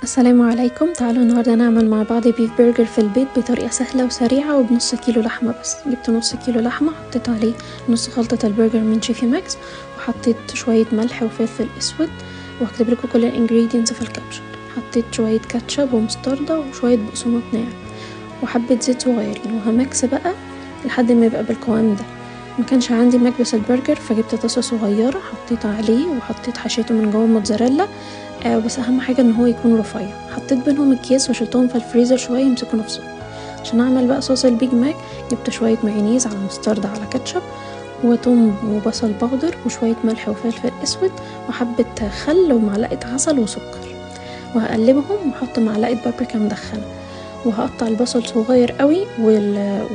السلام عليكم. تعالوا النهارده نعمل مع بعض بيف برجر في البيت بطريقه سهله وسريعه وبنص كيلو لحمه بس. جبت نص كيلو لحمه، حطيت عليه نص خلطه البرجر من شيفي ماكس، وحطيت شويه ملح وفلفل اسود، وهكتب لكم كل الانجريدينتس في الكابشن. حطيت شويه كاتشب ومستردة وشويه بقسماط ناعم وحبه زيت صغيرين، وهمكس بقى لحد ما يبقى بالقوام ده. ما كانش عندي مكبس البرجر فجبت طاسه صغيره حطيت عليه وحطيت حشيته من جوه موتزاريلا، بس اهم حاجه ان هو يكون رفيع. حطيت بينهم اكياس وشلتهم في الفريزر شويه يمسكوا نفسهم. عشان اعمل بقى صوص البيج ماك جبت شويه مايونيز على مستردة على كاتشب وتوم وبصل باودر وشويه ملح وفلفل اسود وحبه خل ومعلقه عسل وسكر، وهقلبهم واحط معلقه بابريكا مدخنه، وهقطع البصل صغير قوي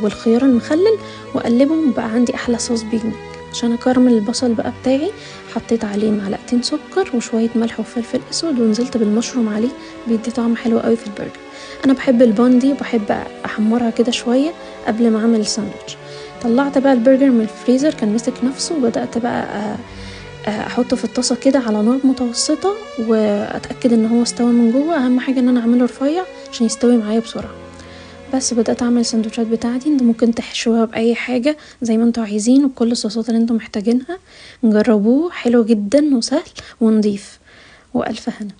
والخيار المخلل واقلبهم. بقى عندي احلى صوص بيج ماك. عشان اكرمل البصل بقى بتاعي حطيت عليه معلقتين سكر وشويه ملح وفلفل اسود ونزلت بالمشروم عليه، بيدي طعم حلو قوي في البرجر. انا بحب البان دي وبحب احمرها كده شويه قبل ما اعمل الساندوتش. طلعت بقى البرجر من الفريزر كان مسك نفسه، وبدات بقى احطه في الطاسه كده على نار متوسطه واتاكد ان هو استوى من جوه. اهم حاجه ان انا اعمله رفيع عشان يستوي معايا بسرعه. بس بدأت اعمل السندوتشات بتاعتي. انتوا ممكن تحشوها باي حاجة زي ما انتوا عايزين وكل الصوصات اللي انتوا محتاجينها. جربوه، حلو جدا وسهل ونضيف، والف هنا.